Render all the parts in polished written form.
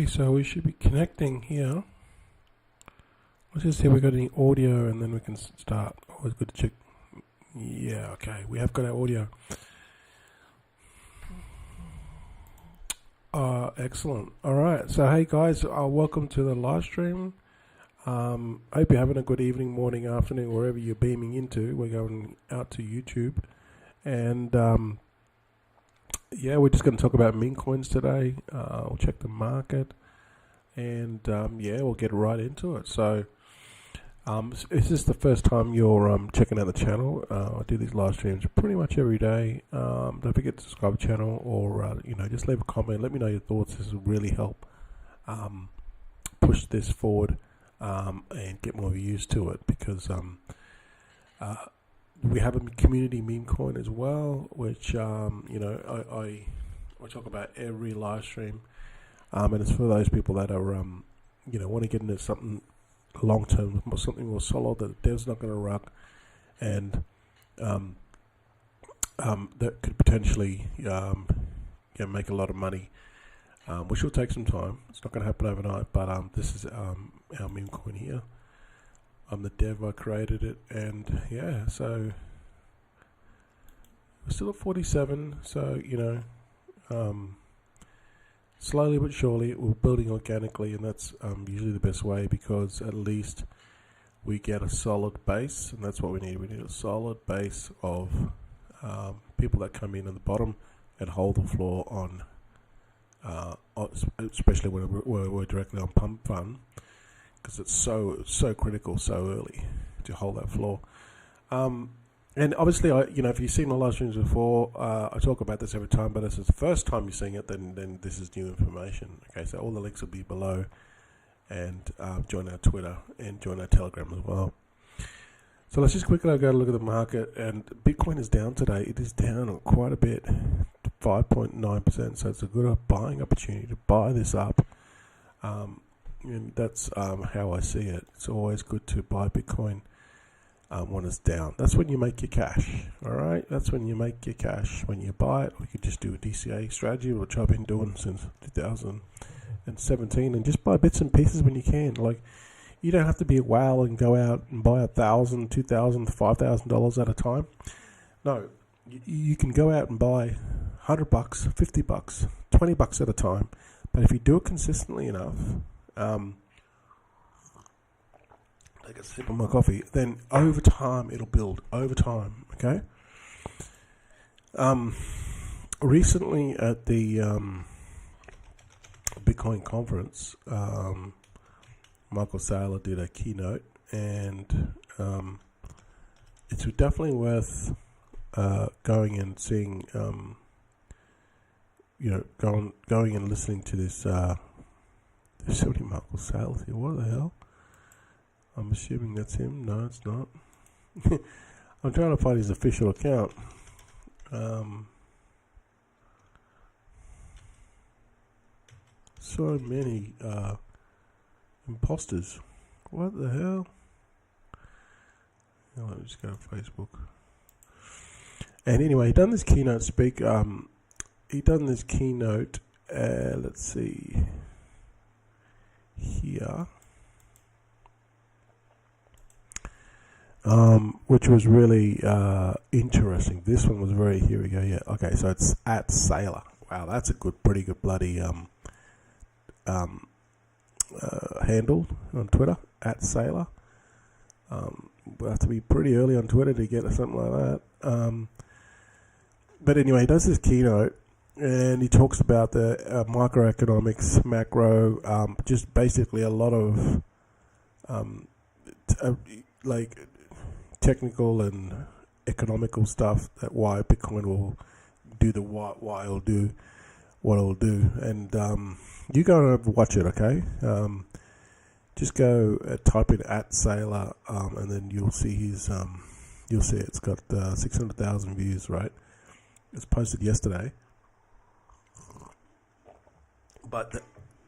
So we should be connecting here. Let's just see if we got any audio and then we can start. Always good to check. Yeah, okay, we have got our audio. Excellent. Alright, so hey guys, welcome to the live stream. Hope you're having a good evening, morning, afternoon, wherever you're beaming into. We're going out to YouTube. And yeah, we're just going to talk about Memecoins today. We'll check the market. And yeah, we'll get right into it. So, is this the first time you're checking out the channel? I do these live streams pretty much every day. Don't forget to subscribe to the channel, or just leave a comment. Let me know your thoughts. This will really help push this forward and get more views to it, because we have a community meme coin as well, which I talk about every live stream, and it's for those people that are want to get into something long term, something more solid that the dev's not going to rock, and that could potentially make a lot of money, which will take some time. It's not going to happen overnight, but this is our meme coin here. I'm the dev, I created it, and yeah, so we're still at 47, so slowly but surely we're building organically, and that's usually the best way, because at least we get a solid base, and that's what we need. We need a solid base of people that come in at the bottom and hold the floor on, especially when we're directly on pump fund, because it's so critical so early to hold that floor. And obviously, if you've seen my live streams before, I talk about this every time, but if it's the first time you're seeing it, then this is new information. Okay, so all the links will be below, and join our Twitter and join our Telegram as well. So let's just quickly go look at the market, and Bitcoin is down today. It is down quite a bit, 5.9%, so it's a good buying opportunity to buy this up. And that's how I see it. It's always good to buy Bitcoin when it's down. That's when you make your cash. All right, that's when you make your cash, when you buy it. We could just do a DCA strategy, which I've been doing since 2017, and just buy bits and pieces when you can. Like, you don't have to be a whale and go out and buy $1,000, $2,000, $5,000 at a time. No, you can go out and buy $100, $50, $20 at a time. But if you do it consistently enough, take a sip of my coffee, then over time it'll build over time. Okay. Recently at the Bitcoin conference, Michael Saylor did a keynote, and it's definitely worth going and seeing. Going and listening to this. There's so many Michael Saylors here. What the hell? I'm assuming that's him. No, it's not. I'm trying to find his official account. So many imposters. What the hell? Let me just go to Facebook. And anyway, he done this keynote speak. Let's see here. Which was really interesting. This one was very, here we go, yeah. Okay, so it's at Saylor. Wow, that's a pretty good bloody handle on Twitter, at Saylor. We'll have to be pretty early on Twitter to get something like that. But anyway, he does this keynote, and he talks about the microeconomics, macro, just basically a lot of like technical and economical stuff, that why Bitcoin will do why it'll do what it'll do. And you go and watch it, okay? Just go type in at Saylor, and then you'll see his you'll see it's got 600,000 views, right? It's posted yesterday. But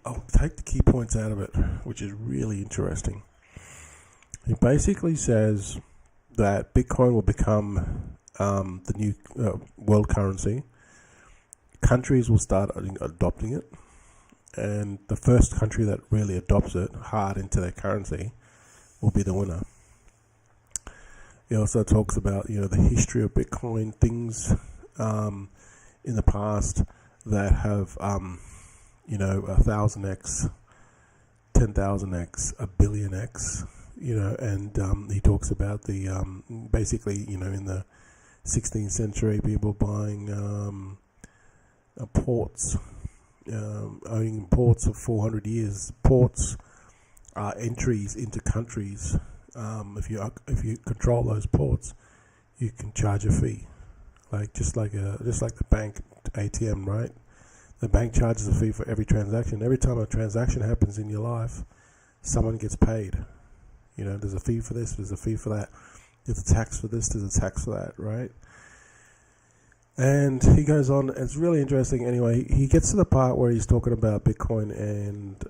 I'll take the key points out of it, which is really interesting. He basically says that Bitcoin will become the new world currency. Countries will start adopting it. and the first country that really adopts it hard into their currency will be the winner. He also talks about the history of Bitcoin, things in the past that have 1000x, 10,000x, a billion x, and he talks about the basically in the 16th century people buying ports, owning ports of 400 years. Ports are entries into countries. If you control those ports, you can charge a fee, just like the bank ATM, right? The bank charges a fee for every transaction. Every time a transaction happens in your life, someone gets paid. There's a fee for this, there's a fee for that. There's a tax for this, there's a tax for that, right? And he goes on. It's really interesting. Anyway, he gets to the part where he's talking about Bitcoin, and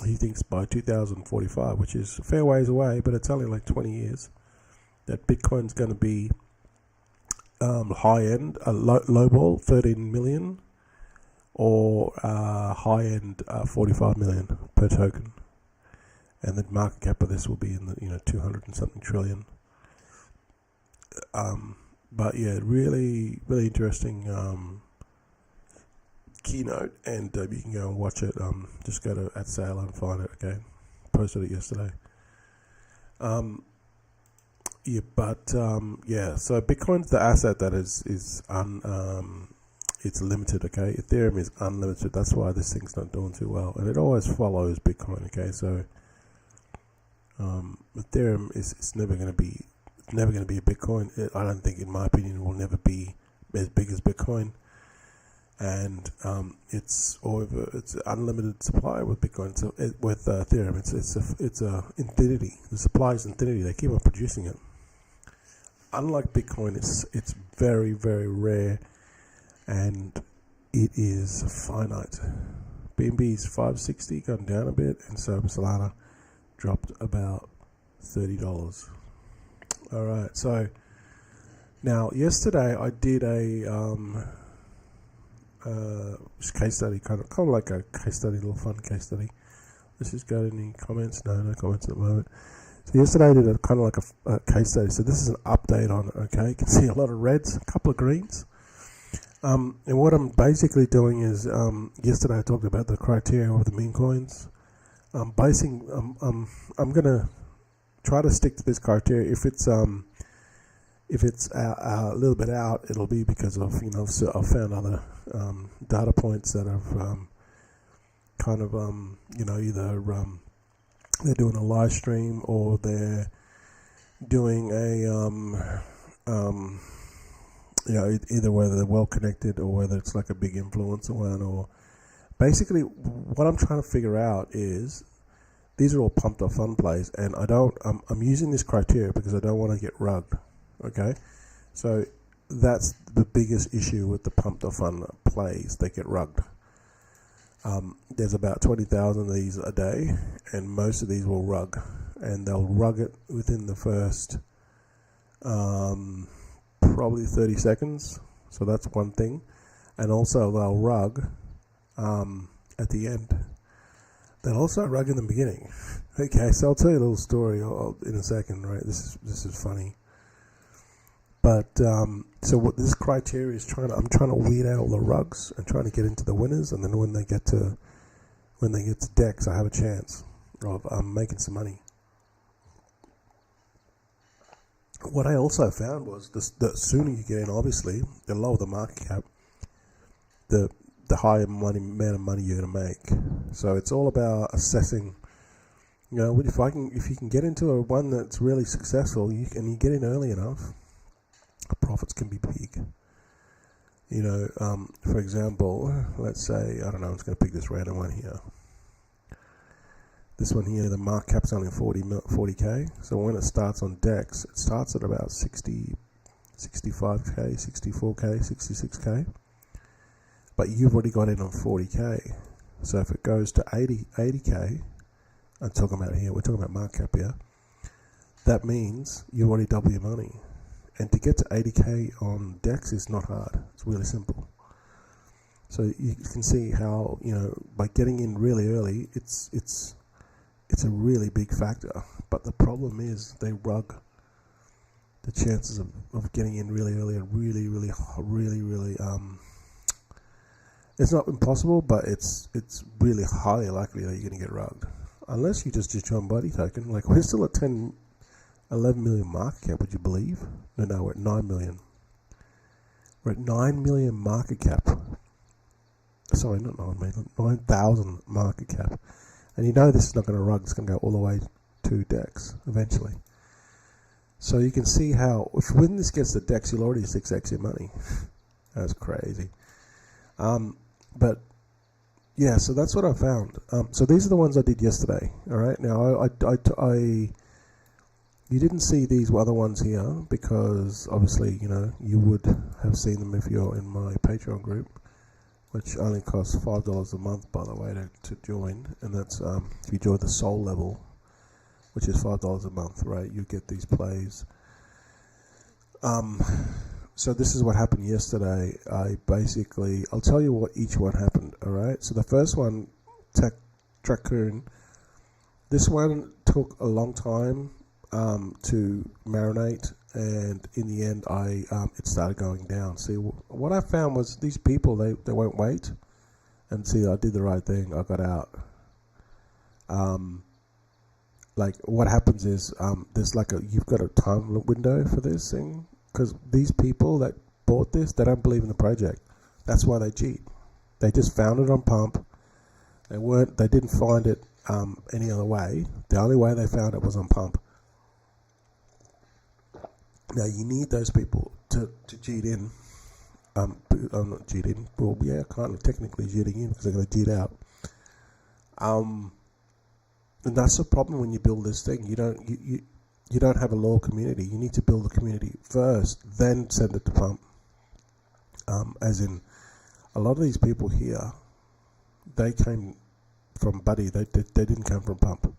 he thinks by 2045, which is a fair ways away, but it's only like 20 years, that Bitcoin's going to be high end, low ball 13 million, or high end 45 million per token, and the market cap of this will be in the 200 and something trillion. But yeah, really interesting keynote, and you can go and watch it. Just go to @sale and find it. Okay, posted it yesterday. So Bitcoin's the asset that is it's limited. Okay, Ethereum is unlimited. That's why this thing's not doing too well, and it always follows Bitcoin. Okay, so Ethereum is never going to be a Bitcoin. I don't think, in my opinion, it will never be as big as Bitcoin. And it's unlimited supply with Bitcoin. So with Ethereum, it's a infinity. The supply is infinity. They keep on producing it. Unlike Bitcoin, it's very, very rare, and it is finite. BNB is 560, gone down a bit, and so Solana dropped about $30. All right. So now, yesterday I did a case study, kind of like a case study, little fun case study. Let's just go to any comments. No comments at the moment. So yesterday I did a kind of like a case study. So this is an update on it. Okay, you can see a lot of reds, a couple of greens. And what I'm basically doing is, yesterday I talked about the criteria of the Memecoins. I'm gonna try to stick to this criteria. If it's a little bit out, it'll be because of so I've found other data points that have either they're doing a live stream, or they're doing a either whether they're well connected, or whether it's like a big influencer one, or basically what I'm trying to figure out is, these are all pumped up fun plays, and I'm using this criteria because I don't want to get rugged. Okay, so that's the biggest issue with the pumped up fun plays. They get rugged. There's about 20,000 of these a day, and most of these will rug, and they'll rug it within the first probably 30 seconds. So that's one thing, and also they'll rug at the end. They'll also rug in the beginning. Okay, so I'll tell you a little story in a second. Right, this is funny. But so what this criteria is I'm trying to weed out all the rugs and trying to get into the winners, and then when they get to decks, I have a chance of making some money. What I also found was the sooner you get in, obviously, the lower the market cap, the higher amount of money you're going to make. So it's all about assessing. If you can get into one that's really successful, and you get in early enough, profits can be big. For example, let's say, I don't know, I'm just going to pick this random one here. This one here, the market cap's only 40k. So when it starts on DEX, it starts at about 60, 65k, 64k, 66k. But you've already got in on 40k. So if it goes to 80k, we're talking about market cap here, that means you already double your money. And to get to 80k on DEX is not hard. It's really simple. So you can see how, you know, by getting in really early, it's a really big factor. But the problem is they rug the chances of getting in really early are really it's not impossible, but it's really highly likely that you're going to get rugged. Unless you just join Buddy Token. Like, we're still at 11 million market cap, would you believe? No, we're at 9 million. We're at 9 million market cap. Sorry, not 9 million, 9,000 market cap. And you know this is not going to rug, it's going to go all the way to DEX eventually. So you can see how, when this gets to DEX, you'll already 6x your money. That's crazy. But yeah, so that's what I found. So these are the ones I did yesterday. All right. Now you didn't see these other ones here because obviously, you know, you would have seen them if you're in my Patreon group, which only costs $5 a month, by the way, to join. And that's if you join the Soul level, which is $5 a month, right? You get these plays. So this is what happened yesterday. I'll tell you what each one happened, all right? So the first one, Tracoon, this one took a long time to marinate, and in the end, it started going down. See, what I found was these people, they won't wait, and see, I did the right thing. I got out. Like, what happens is there's like you've got a time window for this thing. Because these people that bought this, they don't believe in the project. That's why they cheat. They just found it on pump. They didn't find it any other way. The only way they found it was on pump. Now you need those people to cheat in. I'm not cheat in. Well, yeah, kind of technically cheating in because they're going to cheat out. And that's the problem when you build this thing. You don't have a loyal community. You need to build a community first, then send it to pump. As in, a lot of these people here, they came from Buddy. They didn't come from pump.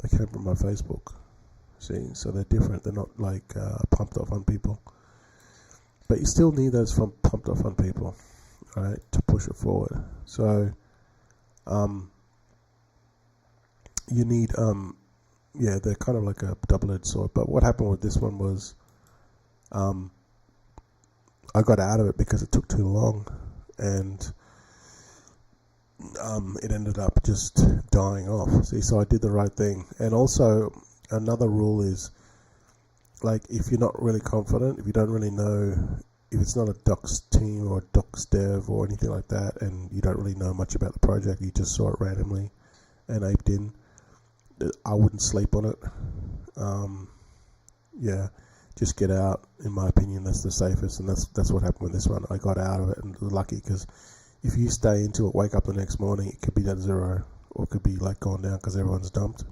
They came from my Facebook. See, so they're different. They're not like pumped.fun people. But you still need those from pumped.fun people, right, to push it forward. So, you need yeah, they're kind of like a double-edged sword. But what happened with this one was I got out of it because it took too long, and it ended up just dying off. See, so I did the right thing. And also, another rule is, like, if you're not really confident, if you don't really know, if it's not a docs team or a docs dev or anything like that, and you don't really know much about the project, you just saw it randomly and aped in, I wouldn't sleep on it. Yeah, just get out. In my opinion, that's the safest, and that's what happened with this one. I got out of it, and lucky, because if you stay into it, wake up the next morning, it could be at zero, or it could be like gone down because everyone's dumped.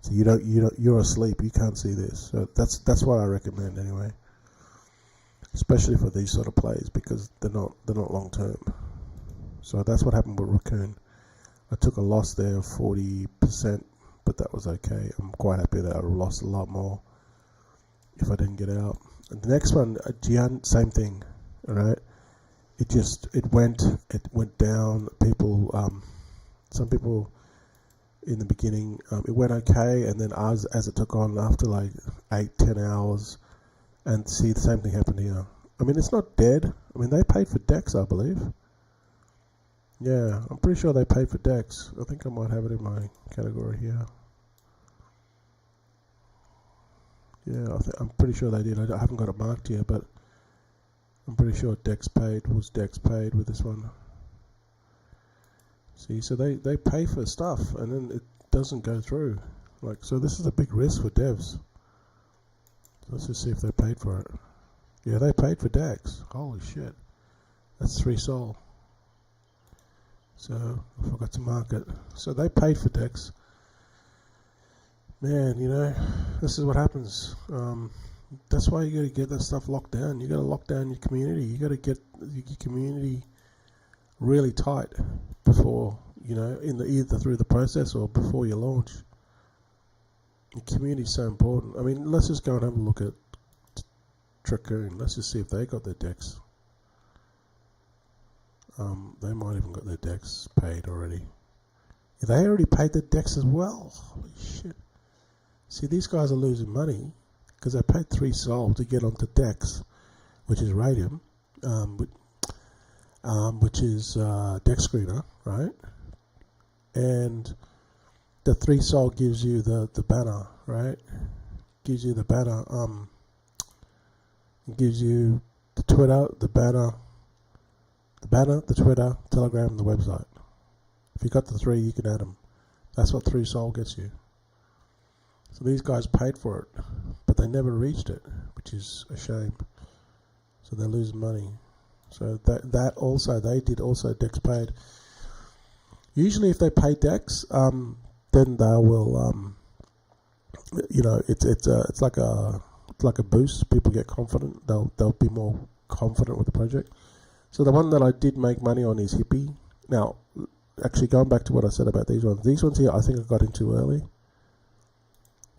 So you're asleep. You can't see this. So that's what I recommend anyway, especially for these sort of plays because they're not long term. So that's what happened with Raccoon. I took a loss there of 40%. But that was okay. I'm quite happy that I would have lost a lot more if I didn't get out. And the next one, Gian, same thing. All right, it went down. Some people in the beginning, it went okay, and then as it took on after like 8-10 hours, and see the same thing happened here. I mean, it's not dead. I mean, they paid for DEX, I believe. Yeah, I'm pretty sure they paid for DEX. I think I might have it in my category here. Yeah, I'm pretty sure they did. I haven't got it marked here, but I'm pretty sure DEX paid with this one. See, so they pay for stuff and then it doesn't go through. Like, so this is a big risk for devs. Let's just see if they paid for it. Yeah, they paid for DEX. Holy shit. That's 3 Sol. So I forgot to mark it. So they paid for DEX. Man, you know, this is what happens. That's why you got to get that stuff locked down. You got to lock down your community. You got to get your community really tight before, you know, either through the process or before you launch. Your community is so important. I mean, let's just go and have a look at Tracoon. Let's just see if they got their DEX. They might even got their DEX paid already. Yeah, they already paid their DEX as well. Holy shit. See, these guys are losing money because they paid 3 Sol to get onto DEX, which is Radium, which is DEX screener, right? And the 3 Sol gives you the banner, right? Gives you the banner, gives you the Twitter, the banner, the Twitter, Telegram, the website. If you got the 3, you can add them. That's what 3 Sol gets you. So these guys paid for it, but they never reached it, which is a shame. So they're losing money. So that also, they did also DEX paid. Usually if they pay DEX, then they will, it's like a boost. People get confident. They'll be more confident with the project. So the one that I did make money on is Hippie. Now, actually going back to what I said about these ones here, I think I got in too early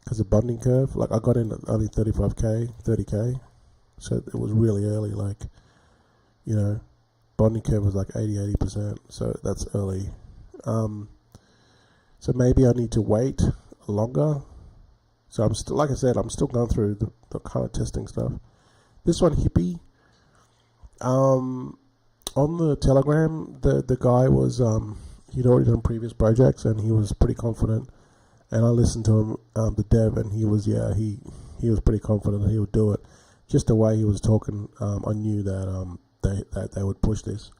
because of bonding curve. Like I got in at only 35k, 30k, so it was really early. Like, you know, bonding curve was like 80%, so that's early. So maybe I need to wait longer. So I'm still, like I said, I'm still going through the kind of testing stuff. This one, Hippie. On the Telegram, the guy was, he'd already done previous projects and he was pretty confident. And I listened to him, the dev, and he was, he was pretty confident that he would do it. Just the way he was talking, I knew that they would push this.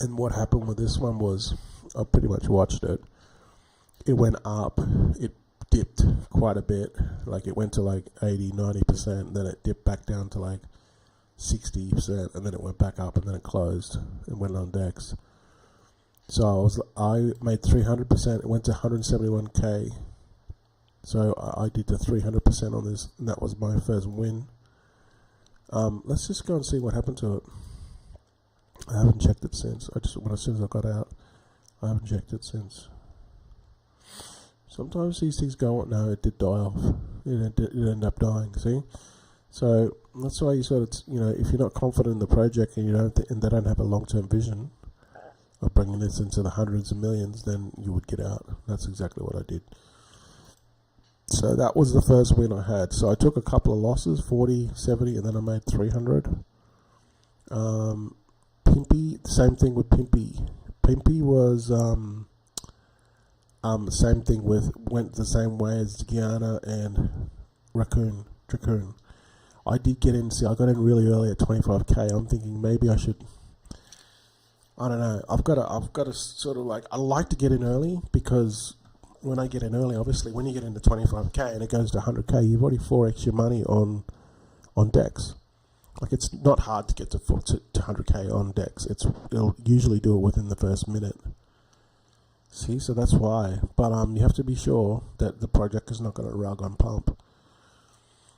And what happened with this one was, I pretty much watched it. It went up, it dipped quite a bit, like it went to like 80-90%, then it dipped back down to like 60%, and then it went back up, and then it closed and went on DEX. So I made 300%. It went to 171k. So I did the 300% on this, and that was my first win. Let's just go and see what happened to it. I haven't checked it since. As soon as I got out, I haven't checked it since. Sometimes these things go on. No, it did die off. It ended up dying. See, so that's why you sort of, if you're not confident in the project and and they don't have a long-term vision of bringing this into the hundreds of millions, then you would get out. That's exactly what I did. So that was the first win I had. So I took a couple of losses, 40, 70, and then I made 300. Pimpy, same thing with Pimpy. Pimpy was same thing went the same way as Guyana and Raccoon. I did get in. See, I got in really early at 25k. I'm thinking maybe I should. I don't know. I've got to sort of like. I like to get in early because when I get in early, obviously, when you get into 25k and it goes to 100k, you've already 4x your money on DEX. Like it's not hard to get to 100k on DEX. It'll usually do it within the first minute. See, so that's why. But you have to be sure that the project is not going to rug on pump.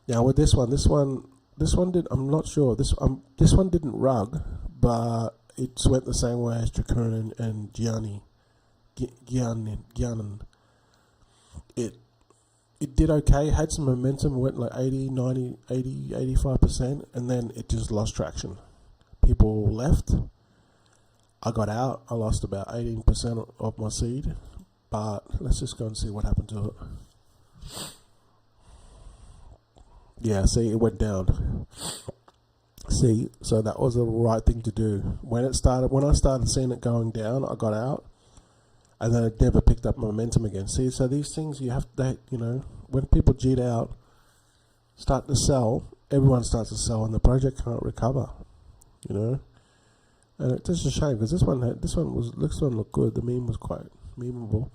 Now with this one did. I'm not sure. This one didn't rug, but it went the same way as Dracon and Guyana. It did okay. Had some momentum. Went like 80, 90, 80, 85%, and then it just lost traction. People left. I got out. I lost about 18% of my seed, but let's just go and see what happened to it. Yeah, see, it went down. See, so that was the right thing to do. When I started seeing it going down, I got out, and then it never picked up momentum again. See, so these things when people G'd out, start to sell, everyone starts to sell, and the project can't recover. And it's just a shame because this one looked good. The meme was quite memeable.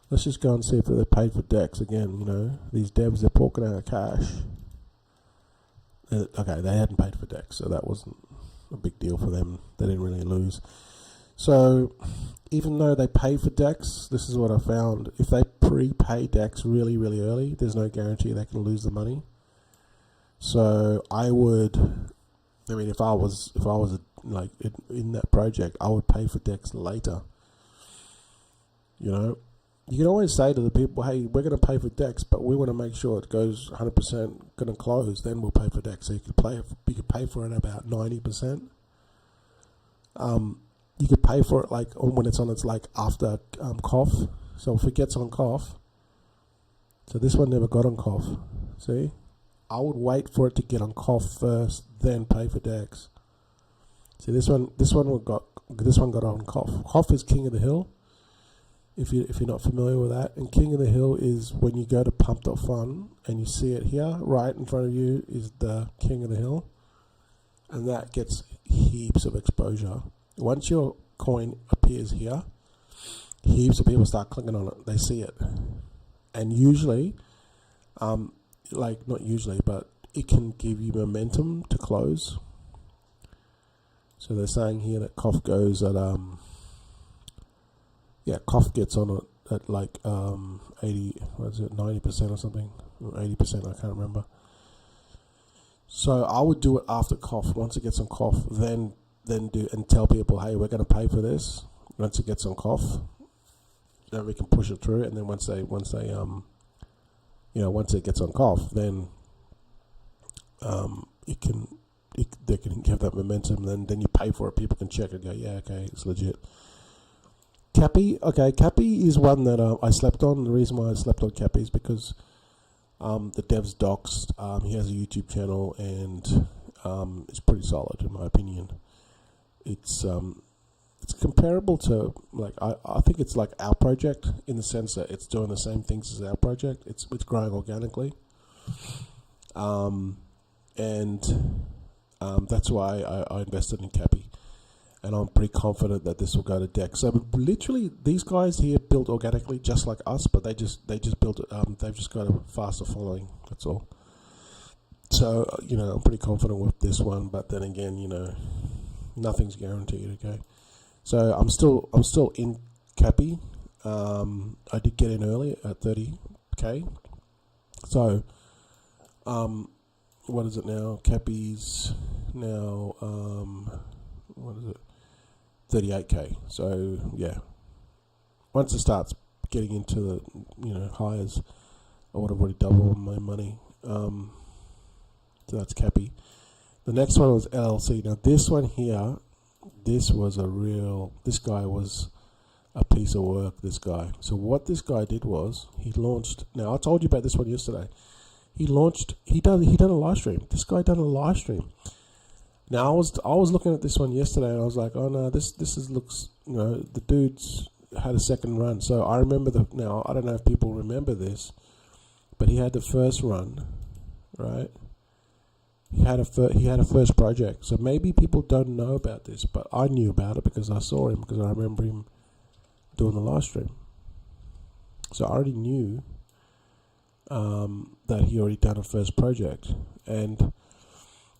Let's just go and see if they paid for DEX again. These devs, they're porking out cash. Okay, they hadn't paid for DEX, so that wasn't a big deal for them. They didn't really lose. So even though they pay for DEX, this is what I found. If they prepay DEX really, really early, there's no guarantee they can lose the money. So if I was in that project, I would pay for DEX later. you can always say to the people, hey, we're going to pay for DEX, but we want to make sure it goes 100% going to close, then we'll pay for DEX. So you could pay for it about 90%. You could pay for it like when it's on its like after cough. So if it gets on cough, so this one never got on cough. See, I would wait for it to get on cough first, then pay for DEX. See, this one got on cough. Cough is king of the hill. If you're not familiar with that, and king of the hill is when you go to pump.fun and you see it here, right in front of you is the king of the hill, and that gets heaps of exposure. Once your coin appears here, heaps of people start clicking on it. They see it, and usually, like not usually, but it can give you momentum to close. So they're saying here that cough goes at cough gets on it at like 80, what is it, 90% or something, or 80%, I can't remember. So I would do it after cough. Once it gets on cough, then do and tell people, hey, we're going to pay for this. Once it gets on cough, then we can push it through. And then once it gets on cough, then they can give that momentum. Then you pay for it. People can check and go, yeah, okay, it's legit. Cappy is one that I slept on. The reason why I slept on Cappy is because the dev's doxed. He has a YouTube channel and it's pretty solid in my opinion. It's comparable to like I think it's like our project in the sense that it's doing the same things as our project. It's growing organically, and that's why I invested in Cappy. And I'm pretty confident that this will go to DEX. So literally, these guys here built organically, just like us, but they just built it. They've just got a faster following. That's all. So I'm pretty confident with this one. But then again, nothing's guaranteed. Okay. So I'm still in Cappy. I did get in early at 30K. So what is it now? Cappy's now what is it? 38K. So yeah, once it starts getting into the highs, I would have already doubled my money. So that's Cappy. The next one was LLC. Now this one here, this guy was a piece of work. This guy. So what this guy did was he launched. Now I told you about this one yesterday. He done a live stream. This guy done a live stream. Now I was looking at this one yesterday and I was like, oh no, this looks, the dude's had a second run. So I remember now I don't know if people remember this, but he had the first run, right? He had a first project. So maybe people don't know about this, but I knew about it because I saw him, because I remember him doing the live stream. So I already knew that he already done a first project, and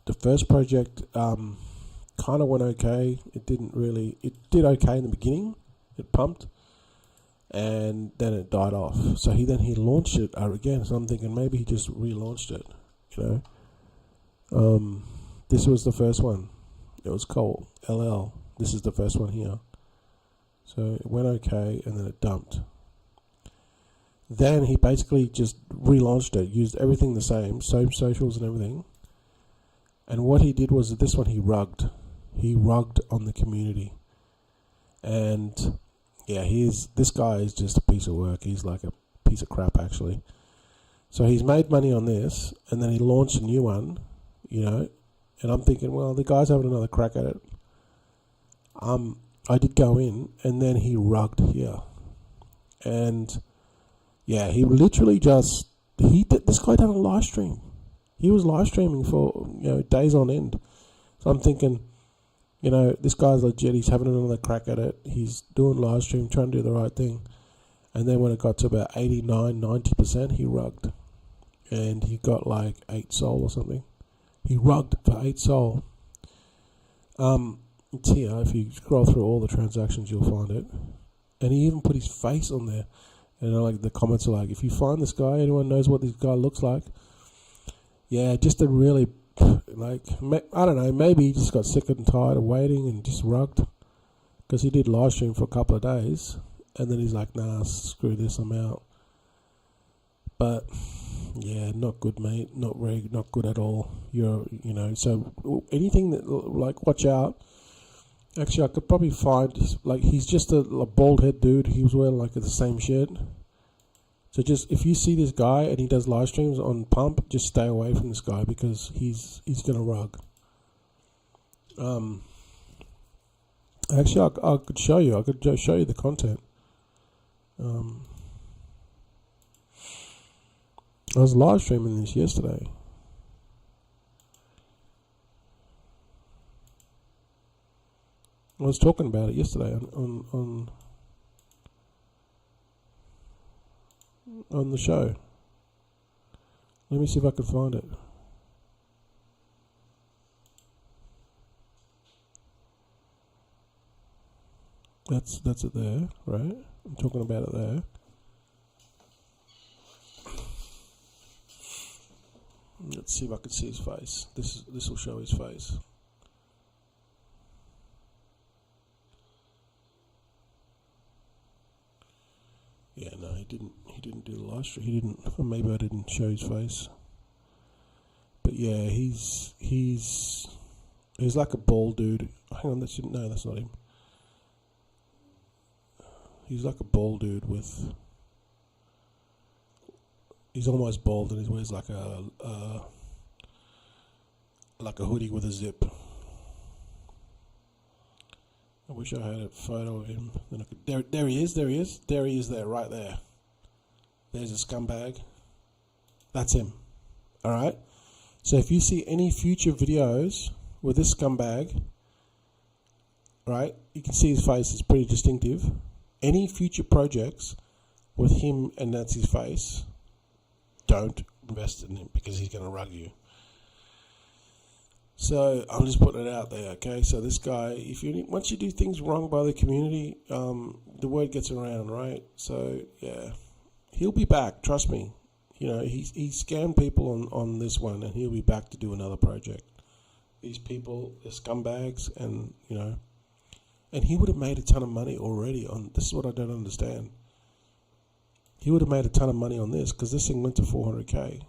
the first project kind of went okay. It did okay in the beginning. It pumped, and then it died off. So he launched it again. So I'm thinking maybe he just relaunched it. This was the first one. It was called LL. This is the first one here. So it went okay, and then it dumped. Then he basically just relaunched it, used everything the same socials and everything. And what he did was this one he rugged. He rugged on the community. And yeah, this guy is just a piece of work. He's like a piece of crap actually. So he's made money on this, and then he launched a new one, and I'm thinking, well, the guy's having another crack at it. I did go in, and then he rugged here. And yeah, he literally this guy done a live stream. He was live streaming for days on end. So I'm thinking, this guy's legit. He's having another crack at it. He's doing live stream, trying to do the right thing. And then when it got to about 89, 90%, he rugged. And he got like 8 sol or something. He rugged for 8 sol. It's here. If you scroll through all the transactions, you'll find it. And he even put his face on there. And like the comments are like, if you find this guy, anyone knows what this guy looks like? Yeah, just a really, I don't know, maybe he just got sick and tired of waiting and just rugged. Because he did live stream for a couple of days. and then he's like, nah, screw this, I'm out. But yeah, not good, mate. Not good at all. So anything that, like, watch out. Actually, I could probably find, like, he's just a bald head dude. He was wearing like the same shit. So just, if you see this guy and he does live streams on Pump, just stay away from this guy because he's gonna rug. Actually, I could show you. I could show you the content. I was live streaming this yesterday. I was talking about it yesterday on the show. Let me see if I can find it. That's it there, right? I'm talking about it there. Let's see if I can see his face. This will show his face. Yeah, no, he didn't do the live stream. He didn't. Or maybe I didn't show his face. But yeah, he's like a bald dude. Hang on, that's not him. He's like a bald dude with. He's almost bald and he wears like a hoodie with a zip. I wish I had a photo of him. Then I could. There he is. There he is. There, right there. There's a scumbag. That's him. All right. So if you see any future videos with this scumbag, right, you can see his face is pretty distinctive. Any future projects with him and that's his face, don't invest in him because he's going to rug you. So I'm just putting it out there, okay? So this guy, once you do things wrong by the community, the word gets around, right? So yeah, he'll be back. Trust me. You know, he scammed people on this one, and he'll be back to do another project. These people, they're scumbags, and and he would have made a ton of money already on. This is what I don't understand. He would have made a ton of money on this because this thing went to 400K.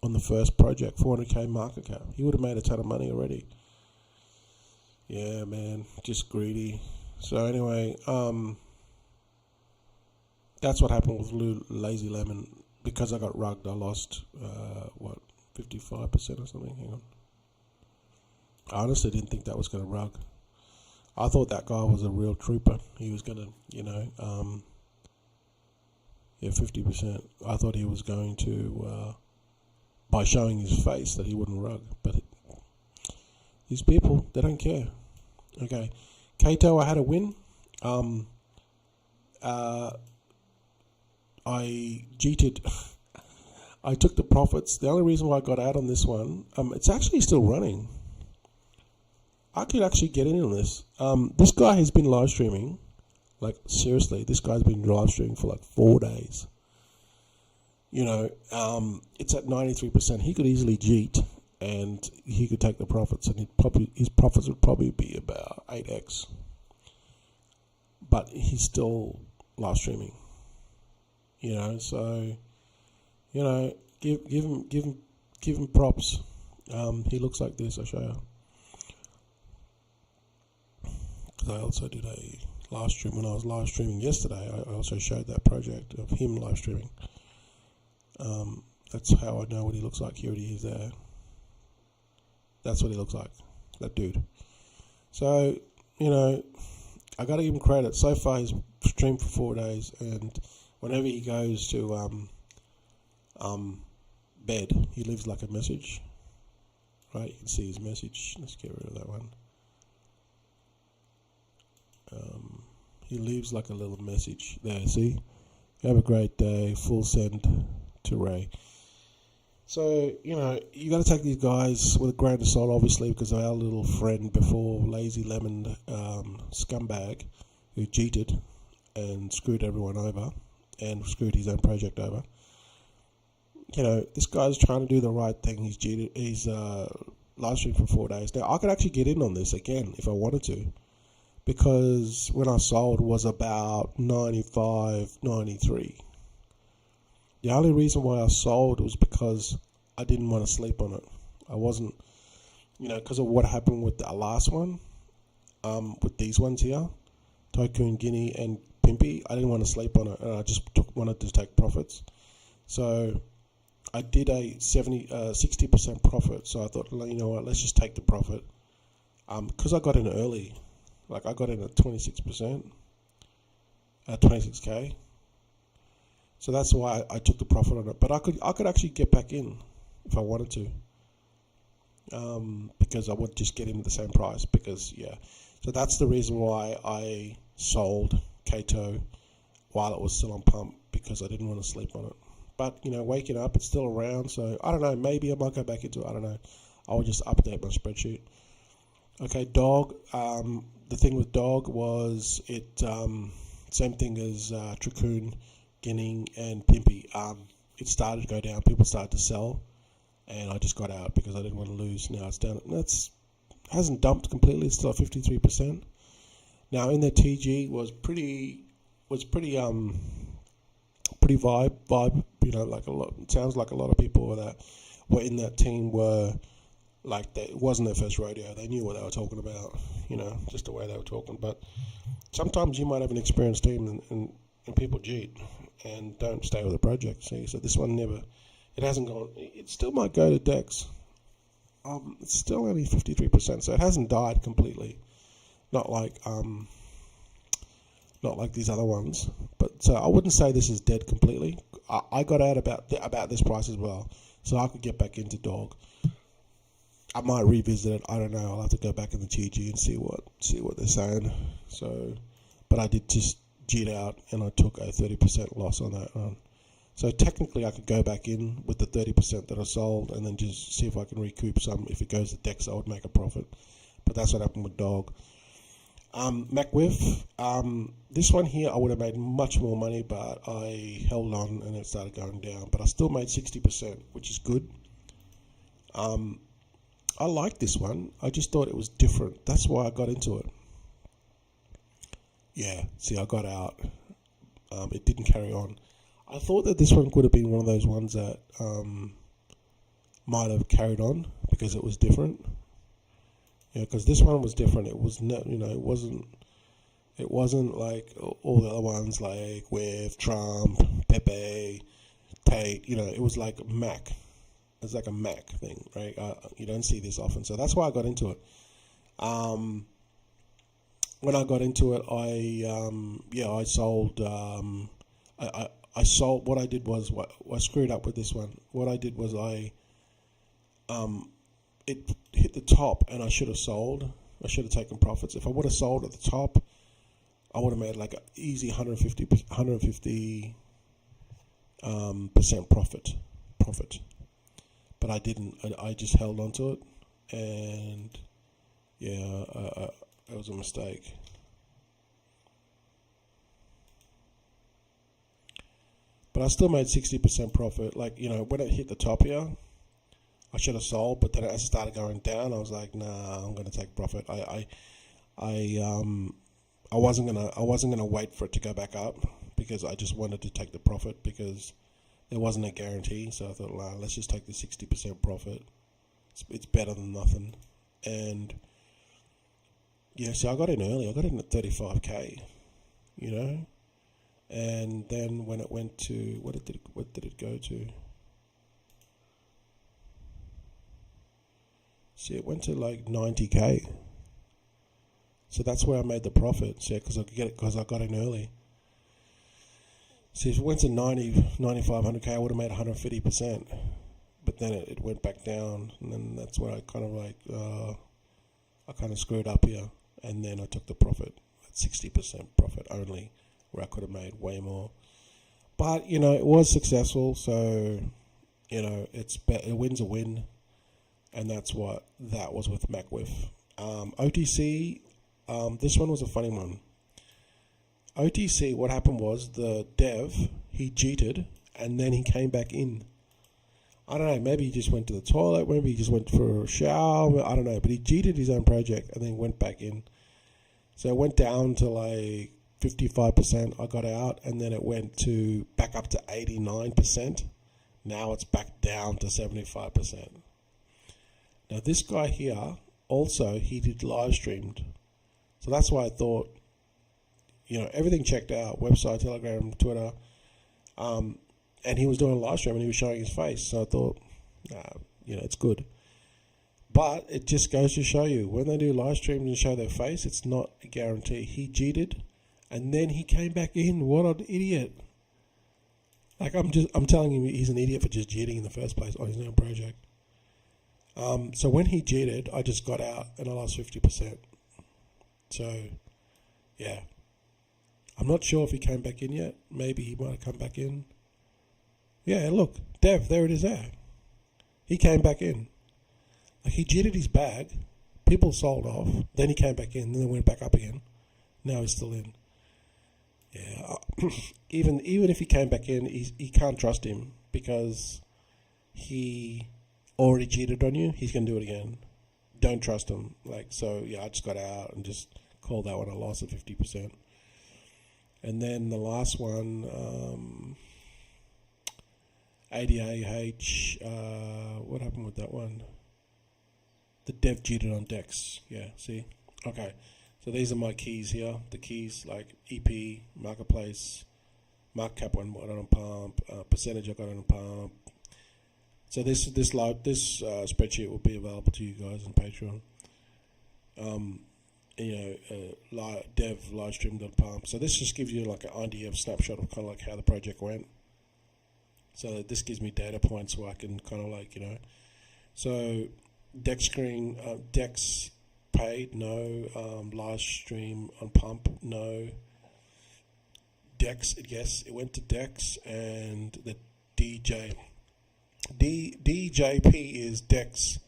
On the first project, 400K market cap. He would have made a ton of money already. Yeah, man, just greedy. So anyway, that's what happened with Lazy Lemon. Because I got rugged, I lost, 55% or something? Hang on. I honestly didn't think that was going to rug. I thought that guy was a real trooper. He was going to, 50%. I thought he was going to... by showing his face that he wouldn't rug. But these people, they don't care. Okay. Kato, I had a win. I cheated. I took the profits. The only reason why I got out on this one, it's actually still running. I could actually get in on this. This guy has been live streaming. Like, seriously, this guy's been live streaming for like 4 days. It's at 93%. He could easily cheat, and he could take the profits, and his profits would probably be about 8x. But he's still live streaming. So give him props. He looks like this. I'll show you. Because I also did a live stream when I was live streaming yesterday. I also showed that project of him live streaming. That's how I know what he looks like. Here he is there. That's what he looks like, that dude. So, I got to give him credit. So far, he's streamed for 4 days, and whenever he goes to bed, he leaves like a message. Right, you can see his message. Let's get rid of that one. He leaves like a little message there. See, have a great day. Full send to Ray. So, you got to take these guys with a grain of salt, obviously, because our little friend before, Lazy Lemon scumbag, who cheated and screwed everyone over and screwed his own project over. This guy's trying to do the right thing. He's cheated. He's live streamed for 4 days. Now, I could actually get in on this again if I wanted to, because when I sold was about 95, 93. The only reason why I sold was because I didn't want to sleep on it. I wasn't, because of what happened with the last one, with these ones here, Tycoon Guinea and Pimpy. I didn't want to sleep on it, and I just wanted to take profits. So I did a 60% profit. So I thought, you know what, let's just take the profit. Because I got in early, like I got in at 26%, 26k. So that's why I took the profit on it. But I could actually get back in if I wanted to, because I would just get in at the same price. Because so that's the reason why I sold Kato while it was still on pump, because I didn't want to sleep on it. But waking up, it's still around. So I don't know. Maybe I might go back into it. I don't know. I'll just update my spreadsheet. Okay, dog. The thing with dog was it same thing as Tricoon, Guinea, and Pimpy. It started to go down. People started to sell, and I just got out because I didn't want to lose. Now it's down. Hasn't dumped completely. It's still at 53%. Now in the TG was pretty vibe. Like a lot. It sounds like a lot of people that were in that team were. Like it wasn't their first rodeo. They knew what they were talking about, just the way they were talking. But sometimes you might have an experienced team and people cheat and don't stay with the project. See, so this one it hasn't gone. It still might go to Dex. It's still only 53%, so it hasn't died completely. Not like these other ones. But so I wouldn't say this is dead completely. I got out about this price as well, so I could get back into dog. I might revisit it. I don't know. I'll have to go back in the TG and see what they're saying. So, but I did just cheat out, and I took a 30% loss on that one. So technically, I could go back in with the 30% that I sold, and then just see if I can recoup some. If it goes to Dex, I would make a profit. But that's what happened with dog. MacWiff. This one here, I would have made much more money, but I held on, and it started going down. But I still made 60%, which is good. I like this one. I just thought it was different. That's why I got into it. Yeah, see, I got out. It didn't carry on. I thought that this one could have been one of those ones that might have carried on because it was different. Yeah, because this one was different. It was not, it wasn't like all the other ones like with Trump, Pepe, Tate. It was like Mac. It's like a Mac thing, right? You don't see this often, so that's why I got into it. When I got into it, I sold. I sold. What I did was, I screwed up with this one. What I did was it hit the top, and I should have sold. I should have taken profits. If I would have sold at the top, I would have made like an easy 150 percent profit. But I didn't. I just held on to it, and it was a mistake. But I still made 60% profit. Like, when it hit the top here, I should have sold, but then as it started going down, I was like, nah, I'm gonna take profit. I wasn't gonna wait for it to go back up, because I just wanted to take the profit, because there wasn't a guarantee. So I thought, well, let's just take the 60% profit. It's better than nothing. And so I got in early. I got in at 35k, and then when it went to what did it go to? See, it went to like 90k. So that's where I made the profit. So because I got in early. See, if it went to 9,500k, I would have made 150%. But then it went back down, and then that's where I kind of I kind of screwed up here, and then I took the profit at 60% profit only, where I could have made way more. But it was successful, so a win's a win, and that's what that was with MacWiff. OTC, this one was a funny one. OTC, what happened was the dev, he cheated, and then he came back in. I don't know, maybe he just went to the toilet, maybe he just went for a shower, I don't know, but he cheated his own project and then went back in. So it went down to like 55%. I got out, and then it went to back up to 89%. Now it's back down to 75%. Now this guy here also, he did live streamed, so that's why I thought, everything checked out, website, Telegram, Twitter, and he was doing a live stream and he was showing his face. So I thought, it's good. But it just goes to show you, when they do live streams and show their face, it's not a guarantee. He cheated, and then he came back in. What an idiot! Like I'm telling him, he's an idiot for just cheating in the first place on his own project. So when he cheated, I just got out and I lost 50%. So, yeah. I'm not sure if he came back in yet. Maybe he might have come back in. Yeah, look, Dev, there it is there. He came back in. Like, he cheated his bag. People sold off. Then he came back in. Then they went back up again. Now he's still in. Yeah. Even if he came back in, he can't trust him because he already cheated on you. He's going to do it again. Don't trust him. So I just got out and just called that one a loss of 50%. And then the last one, ADAH, what happened with that one? The dev cheated on Dex. Yeah, see? Okay. So these are my keys here. The keys like EP, marketplace, market cap one got on pump, percentage I got on pump. So this spreadsheet will be available to you guys on Patreon. Dev live stream.pump. So this just gives you like an idea of snapshot of kind of like how the project went. So this gives me data points so I can kind of like, So Dex screen, Dex paid, no. Live stream on pump, no. Dex, yes, it went to Dex, and the DJP is Dex,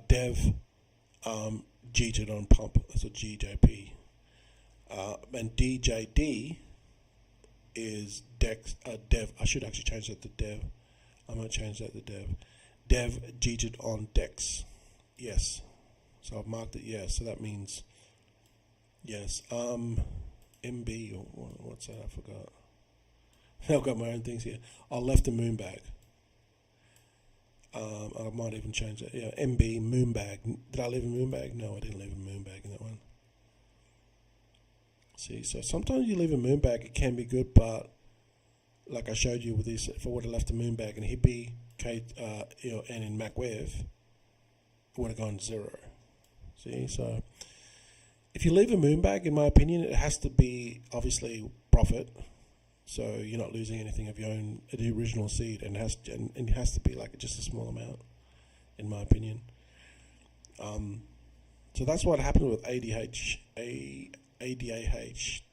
Dev, cheated on pump. That's a GJP. And DJD is Dex, Dev. I should actually change that to Dev. I'm going to change that to Dev. Dev cheated on Dex. Yes. So I've marked it yes. So that means yes. MB, or what's that? I forgot. I've got my own things here. I left the moon bag. I might even change that. Yeah, MB, moon bag. Did I leave a moon bag? No, I didn't leave a moon bag in that one. See, so sometimes you leave a moon bag, it can be good, but like I showed you with this, if I would have left a moon bag in Hippie, and in MacWev, it would have gone 0. See, so if you leave a moon bag, in my opinion, it has to be obviously profit. So you're not losing anything of your own, the original seed, and it has to be like just a small amount, in my opinion. So that's what happened with ADAH.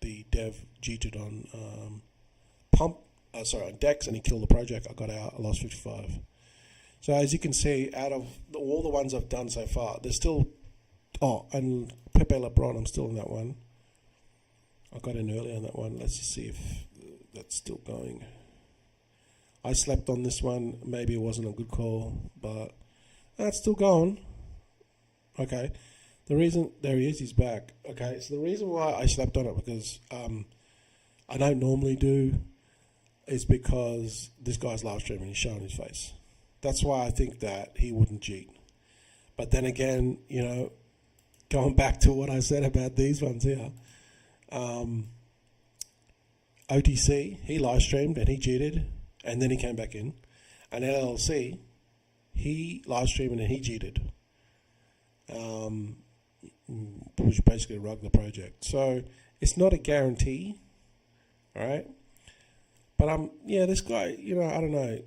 The dev cheated on on Dex, and he killed the project. I got out. I lost 55. So as you can see, out of all the ones I've done so far, there's still. Oh, and Pepe LeBron, I'm still in that one. I got in early on that one. Let's just see if that's still going. I slept on this one. Maybe it wasn't a good call, but it's still going. Okay. The reason, there he is, he's back. Okay, so the reason why I slept on it, because I don't normally do, is because this guy's live streaming, he's showing his face. That's why I think that he wouldn't cheat. But then again, going back to what I said about these ones here, OTC, he live streamed and he cheated, and then he came back in. And LLC, he live streamed and he cheated, which basically rugged the project. So it's not a guarantee, all right? But this guy, I don't know.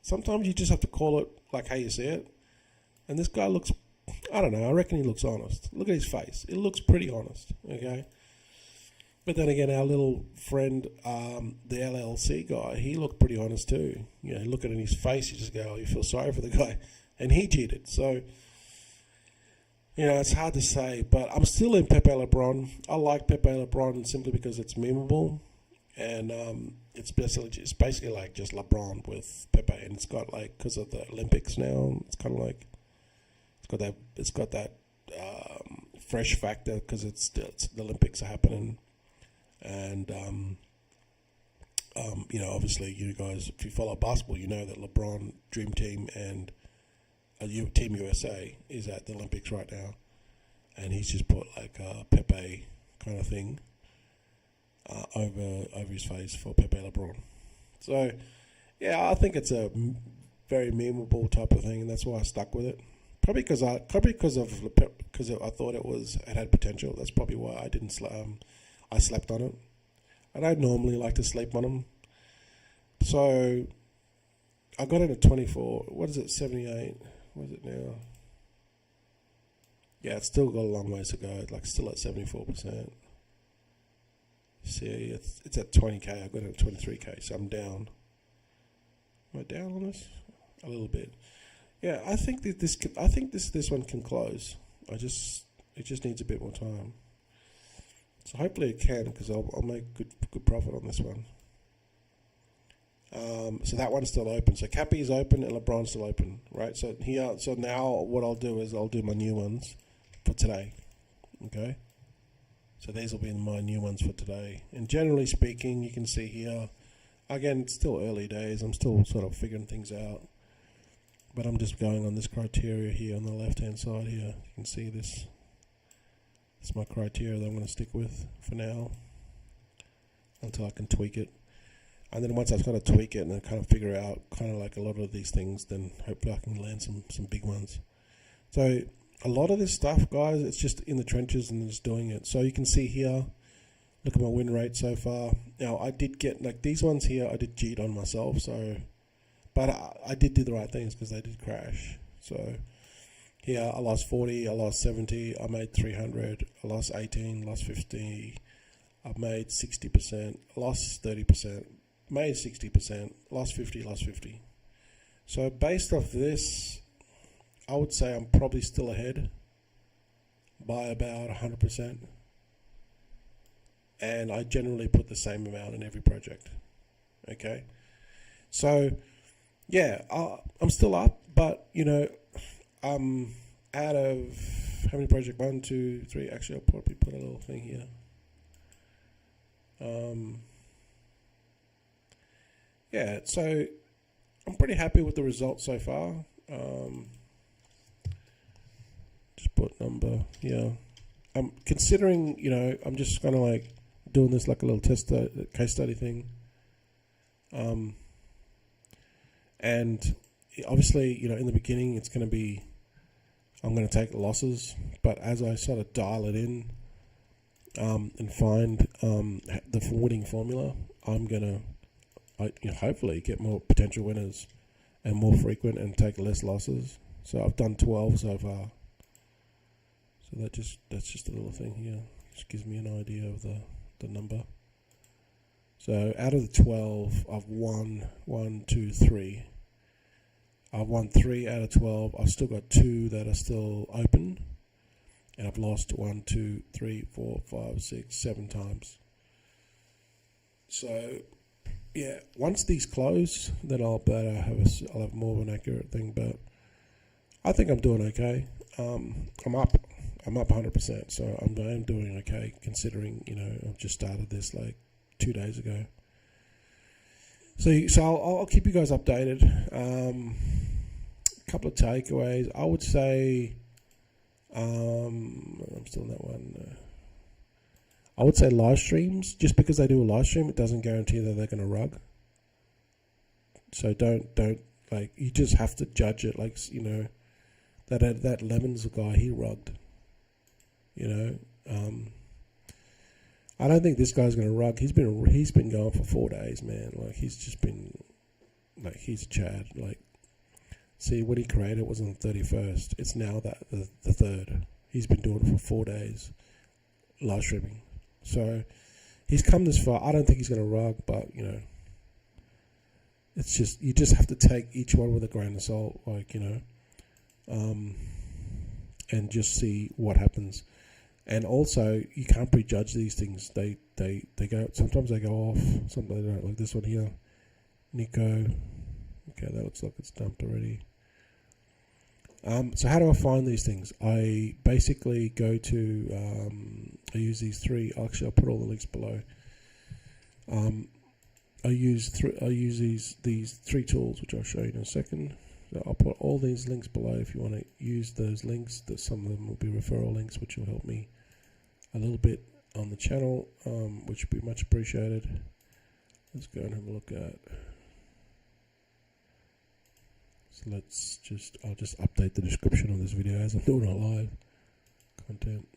Sometimes you just have to call it like how you see it. And this guy looks, I don't know, I reckon he looks honest. Look at his face. It looks pretty honest, okay? But then again, our little friend, the LLC guy, he looked pretty honest too. Look at his face, you just go, you feel sorry for the guy. And he cheated. So, it's hard to say. But I'm still in Pepe LeBron. I like Pepe LeBron simply because it's memeable. And it's basically like just LeBron with Pepe. And it's got like, because of the Olympics now, it's kind of like, it's got that fresh factor because it's the Olympics are happening, and you know, obviously you guys, if you follow basketball, you know that LeBron, Dream Team, and Team USA is at the Olympics right now, and he's just put like a Pepe kind of thing over his face for Pepe LeBron. So yeah, I think it's a very memeable type of thing, and that's why I stuck with it. Probably because I thought it had potential. That's probably why I didn't. I slept on it. I don't normally like to sleep on them. So I got it at 24. What is it? 78. What is it now? Yeah, it's still got a long ways to go. Like still at 74%. See, it's at 20k. I got it at 23k, so I'm down. Am I down on this? A little bit. Yeah, I think that this one can close. It just needs a bit more time. So hopefully it can, because I'll make good profit on this one. So that one's still open. So Cappy is open and LeBron's still open, right? So now what I'll do is I'll do my new ones for today. Okay. So these will be my new ones for today. And generally speaking, you can see here, again, it's still early days. I'm still sort of figuring things out. But I'm just going on this criteria here on the left-hand side here. You can see this. It's my criteria that I'm going to stick with for now until I can tweak it. And then once I've got to tweak it and then kind of figure out kind of like a lot of these things, then hopefully I can land some big ones. So a lot of this stuff, guys, it's just in the trenches and just doing it. So you can see here, look at my win rate so far. Now I did get, like these ones here, I did cheat on myself. So, but I did do the right things because they did crash. So here I lost 40, I lost 70, I made 300, I lost 18, lost 50, I made 60%, lost 30%, made 60%, lost 50, lost 50. So based off this, I would say I'm probably still ahead by about 100%. And I generally put the same amount in every project. Okay. So yeah, I'm still up, but you know, out of how many projects? 1, 2, 3. Actually, I'll probably put a little thing here. Yeah, so I'm pretty happy with the results so far. Just put number here. I'm considering, you know, I'm just kind of like doing this like a little case study thing. And obviously, you know, in the beginning, it's going to be, I'm going to take losses, but as I sort of dial it in and find the winning formula, I'm going to hopefully get more potential winners and more frequent and take less losses. So I've done 12 so far. So that's just a little thing here. Just gives me an idea of the number. So out of the 12, I've won 1, 2, 3. I've won 3 out of 12. I've still got 2 that are still open. And I've lost 1, 2, 3, 4, 5, 6, 7 times. So yeah, once these close, then I'll have more of an accurate thing. But I think I'm doing okay. I'm up 100%. So I'm doing okay considering, you know, I've just started this like 2 days ago. So I'll keep you guys updated. A couple of takeaways. I would say, I'm still in that one. I would say live streams. Just because they do a live stream, it doesn't guarantee that they're going to rug. So don't like, you just have to judge it. Like, you know, that Lemons guy, he rugged. You know, I don't think this guy's going to rug. He's been going for 4 days, man. Like, he's just been, like, he's a Chad. Like, see, what he created was on the 31st. It's now the 3rd. He's been doing it for 4 days, live streaming. So he's come this far. I don't think he's going to rug, but, you know, it's just, you just have to take each one with a grain of salt, like, you know, and just see what happens. And also, you can't prejudge these things. They go, sometimes they go off, sometimes they don't. Like this one here, Nico. Okay, that looks like it's dumped already. So how do I find these things? I basically go to, I use these three, actually I'll put all the links below. I use these three tools, which I'll show you in a second. So I'll put all these links below if you want to use those links. That some of them will be referral links, which will help me a little bit on the channel, which would be much appreciated. Let's go and have a look at. So I'll just update the description of this video as I'm doing it live. Content.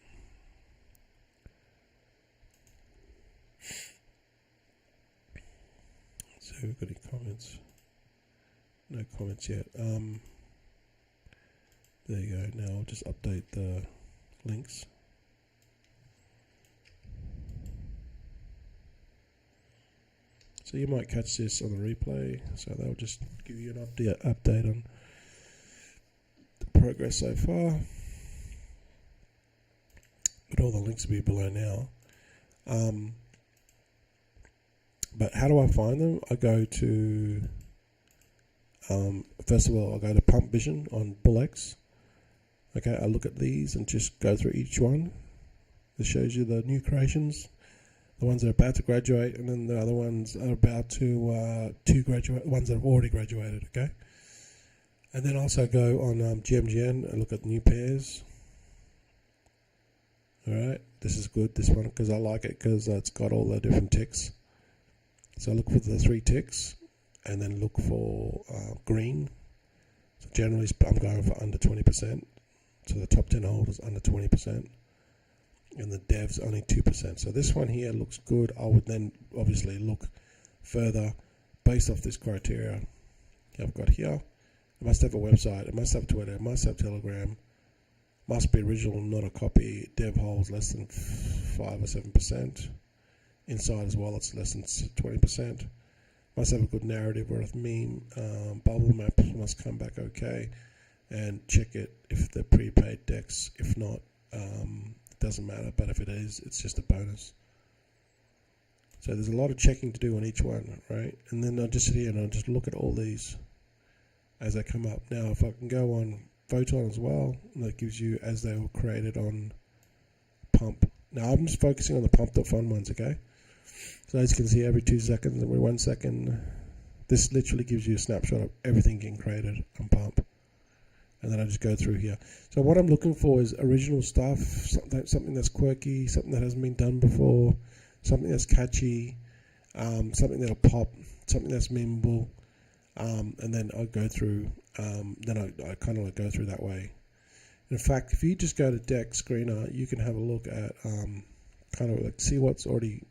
So we've got any comments? No comments yet. There you go. Now I'll just update the links. So you might catch this on the replay. So they'll just give you an update on the progress so far. But all the links will be below now. But how do I find them? I go to, first of all, I go to Pump Vision on BullX. Okay, I look at these and just go through each one. It shows you the new creations, the ones that are about to graduate, and then the other ones are about to graduate, ones that have already graduated, okay? And then also go on GMGN and look at new pairs. Alright, this is good, this one, because I like it because it's got all the different ticks. So look for the 3 ticks, and then look for green. So generally I'm going for under 20%. So the top 10 holders under 20. And the devs only 2%. So this one here looks good. I would then obviously look further based off this criteria I've got here. It must have a website, it must have Twitter, it must have Telegram, must be original, not a copy. Dev holds less than 5 or 7%. Inside as well, it's less than 20%. Must have a good narrative or a meme. Bubble maps must come back okay. And check it if they're prepaid decks. If not, it doesn't matter. But if it is, it's just a bonus. So there's a lot of checking to do on each one, right? And then I'll just sit here and I'll just look at all these as they come up. Now, if I can go on Photon as well, that gives you as they were created on Pump. Now, I'm just focusing on the Pump.fun ones, okay? So as you can see, every 2 seconds, every 1 second, this literally gives you a snapshot of everything getting created on Pump. And then I just go through here. So what I'm looking for is original stuff, something that's quirky, something that hasn't been done before, something that's catchy, something that'll pop, something that's memeable, and then I go through. Then I kind of like go through that way. In fact, if you just go to Deck Screener, you can have a look at kind of like see what's already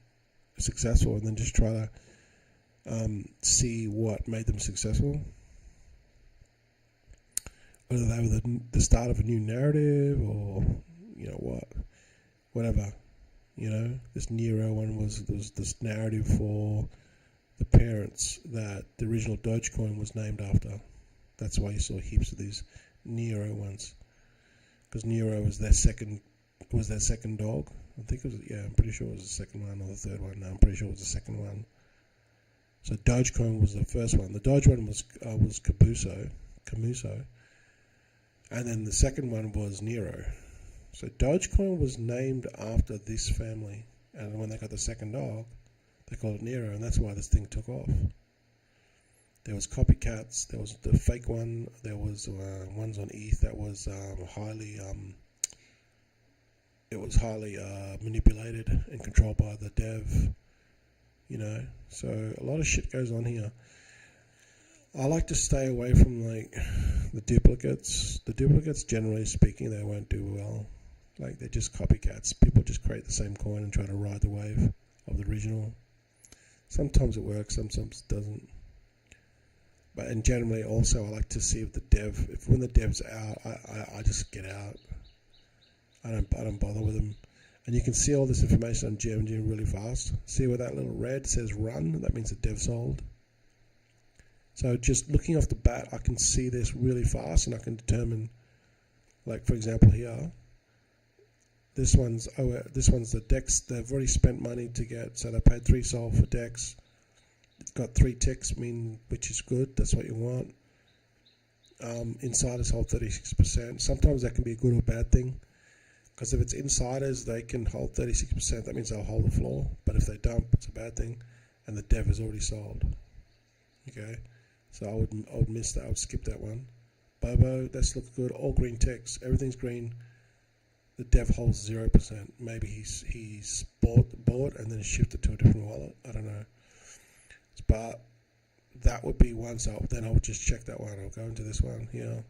successful, and then just try to see what made them successful. Whether they were the start of a new narrative, or whatever. This Nero one was this narrative for the parents that the original Dogecoin was named after. That's why you saw heaps of these Nero ones, because Nero was their second dog. I think it was, I'm pretty sure it was the second one or the third one. No, I'm pretty sure it was the second one. So Dogecoin was the first one. The Doge one was Camuso, and then the second one was Nero. So Dogecoin was named after this family, and when they got the second dog, they called it Nero, and that's why this thing took off. There was copycats. There was the fake one. There was ones on ETH that was highly manipulated and controlled by the dev. So a lot of shit goes on here. I like to stay away from like the duplicates. The duplicates, generally speaking, they won't do well. Like, they're just copycats. People just create the same coin and try to ride the wave of the original. Sometimes it works, sometimes it doesn't. And generally, also, I like to see if when the dev's out, I just get out. I don't bother with them. And you can see all this information on GMG really fast. See where that little red says run? That means the dev sold. So just looking off the bat, I can see this really fast, and I can determine, like for example here, this one's the DEX. They've already spent money to get, so they paid 3 sol for DEX. It's got 3 ticks, which is good. That's what you want. insiders hold 36%. Sometimes that can be a good or bad thing, because if it's insiders, they can hold 36%. That means they'll hold the floor. But if they dump, it's a bad thing, and the dev is already sold. Okay, so I would miss that. I would skip that one. Bobo, that looks good. All green text, everything's green. The dev holds 0%. Maybe he's bought and then shifted to a different wallet. I don't know. But that would be one. So then I would just check that one. I'll go into this one here.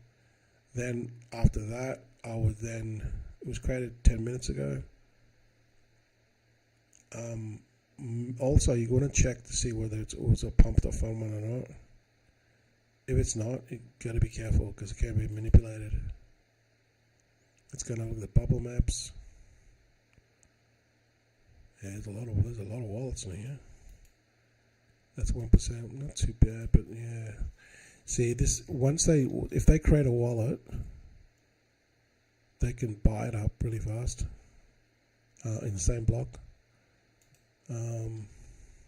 Then after that, I would then. It was created 10 minutes ago. Also, you want to check to see whether it's also a pumped.fun one or not. If it's not, you got to be careful because it can be manipulated. Let's go and look at the bubble maps. Yeah, there's a lot of wallets in here. That's 1%, not too bad, but yeah. See, this if they create a wallet, they can buy it up really fast in the same block.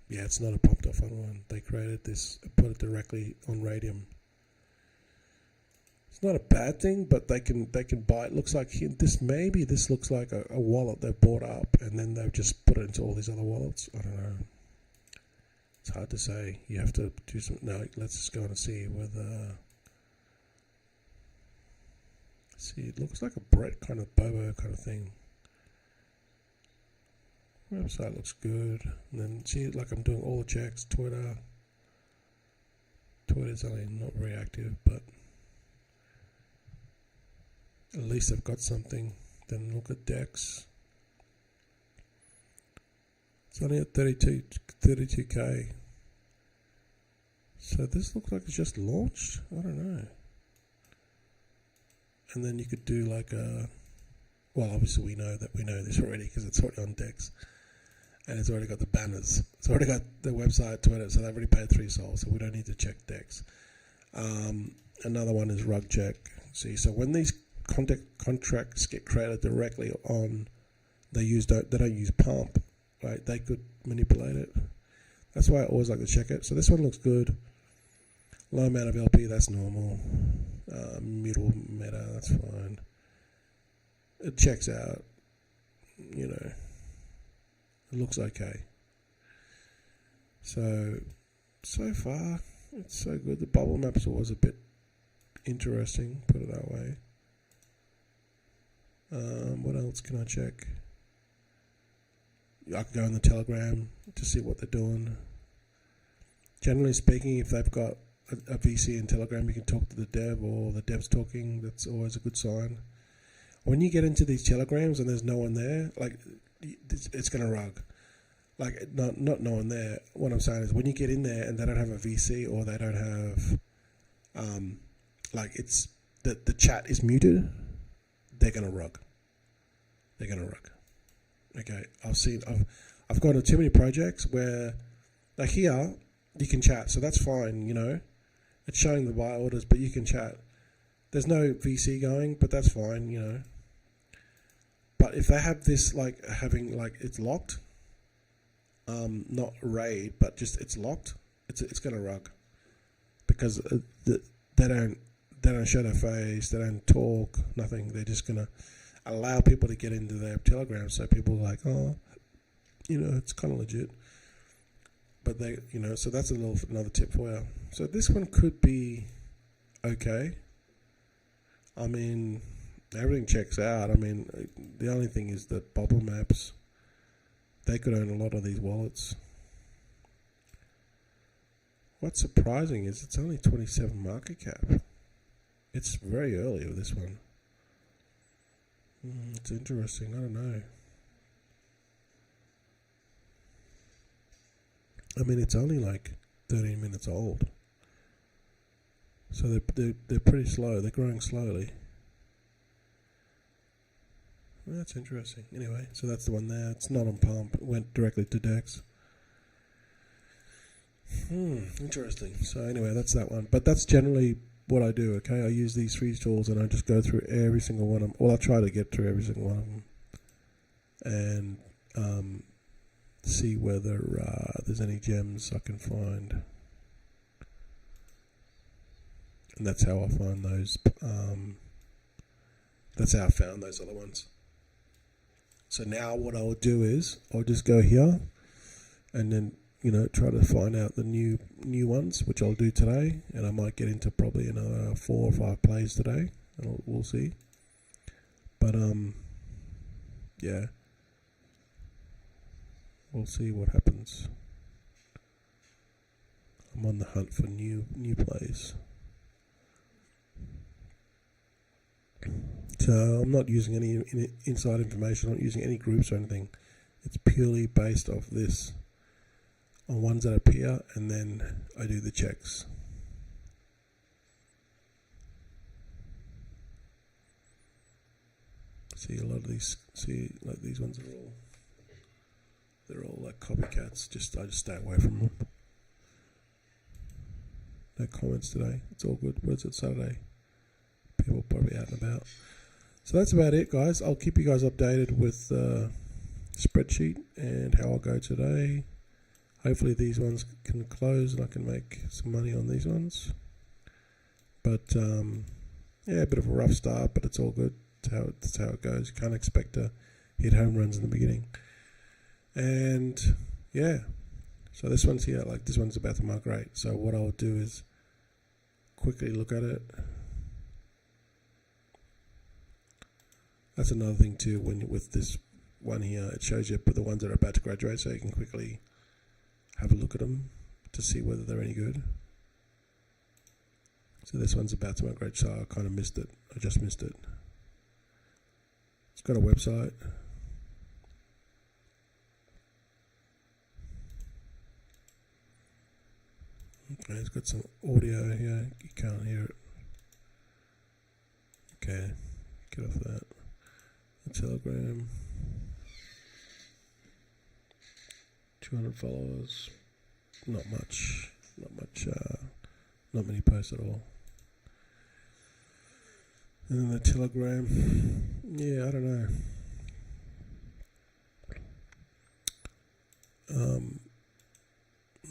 Yeah, it's not a pumped.fun one. They created this, put it directly on Radium. It's not a bad thing, but they can buy it. Looks like this looks like a wallet they've bought up, and then they've just put it into all these other wallets. I don't know. It's hard to say. You have to do some. No, let's just go and see whether. See, it looks like a Brett kind of Bobo kind of thing. Website looks good. And then see, like I'm doing all the checks. Twitter's only not very active, but at least I've got something. Then look at Dex. It's only at 32k. So this looks like it's just launched. I don't know. And then you could do like a. Well, obviously we know this already because it's already on Dex. And it's already got the banners. It's already got the website, Twitter, so they've already paid 3 sols, so we don't need to check Dex. Another one is rug check. See, so when these contracts get created directly on, they don't use pump, right? They could manipulate it. That's why I always like to check it. So this one looks good. Low amount of LP, that's normal. Middle meta, that's fine. It checks out, you know. It looks okay. So far, it's so good. The bubble maps are always a bit interesting, put it that way. What else can I check? I can go in the Telegram to see what they're doing. Generally speaking, if they've got a VC in Telegram, you can talk to the dev or the dev's talking. That's always a good sign. When you get into these Telegrams and there's no one there, like, it's going to rug. Like, not no one there. What I'm saying is when you get in there and they don't have a VC or they don't have, like, it's the chat is muted, they're going to rug. They're going to rug. Okay, I've gone to too many projects where, like here, you can chat, so that's fine, you know. It's showing the buy orders, but you can chat. There's no VC going, but that's fine, you know. But if they have this, like, having, like, it's locked, not raid, but just it's locked, it's going to rug. Because they don't show their face, they don't talk, nothing. They're just going to allow people to get into their Telegram, so people are like, oh, you know, it's kind of legit. But they, you know, so that's another tip for you. So this one could be okay. I mean, everything checks out. I mean, the only thing is that bubble maps, they could own a lot of these wallets. What's surprising is it's only 27 market cap. It's very early with this one. It's interesting. I don't know. I mean, it's only like 13 minutes old. So they're pretty slow. They're growing slowly. Well, that's interesting. Anyway, so that's the one there. It's not on pump. It went directly to Dex. Interesting. So anyway, that's that one. But that's generally what I do, okay? I use these 3 tools and I just go through every single one of them. Well, I try to get through every single one of them. And see whether there's any gems I can find. And that's how I find those. That's how I found those other ones. So now what I'll do is I'll just go here and then, try to find out the new ones, which I'll do today, and I might get into probably another 4 or 5 plays today, and we'll see. But yeah, we'll see what happens. I'm on the hunt for new plays. So I'm not using any inside information. I'm not using any groups or anything. It's purely based off this, on ones that appear, and then I do the checks. See, a lot of these, like these ones they're all like copycats. I just stay away from them. No comments today. It's all good. Where's it Saturday? People probably out and about. So that's about it, guys. I'll keep you guys updated with the spreadsheet and how I'll go today. Hopefully these ones can close and I can make some money on these ones. But yeah, a bit of a rough start, but it's all good. That's how it goes. You can't expect to hit home runs in the beginning. And yeah, so this one's here, like this one's about to migrate. So what I'll do is quickly look at it. That's another thing too, with this one here, it shows you the ones that are about to graduate, so you can quickly have a look at them to see whether they're any good. So this one's about to migrate, so I kind of missed it. I just missed it. It's got a website. Okay, it's got some audio here. You can't hear it. Okay, get off that. The Telegram. 200 followers. Not much. Not many posts at all. And then the Telegram. Yeah, I don't know.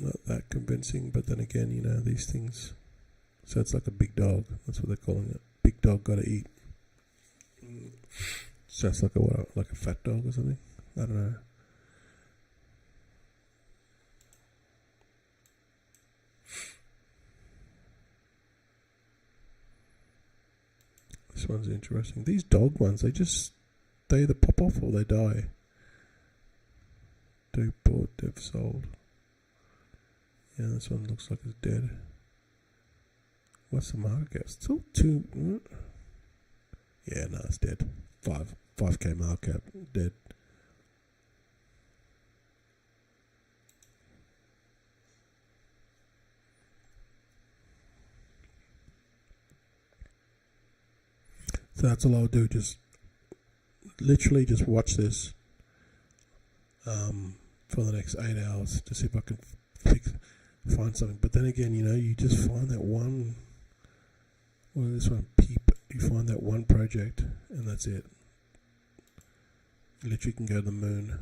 Not that convincing, but then again, these things. So it's like a big dog. That's what they're calling it. Big dog gotta eat. So it's like a fat dog or something. I don't know. This one's interesting. These dog ones, they either pop off or they die. Dev bought, dev sold. Yeah, this one looks like it's dead. What's the market cap? Still 2. Yeah, no, it's dead. 5k market cap, dead. So that's all I'll do. Literally just watch this for the next 8 hours to see if I can find something. But then again, you just find that one. Well, this one, Peep. You find that one project, and that's it. You literally can go to the moon.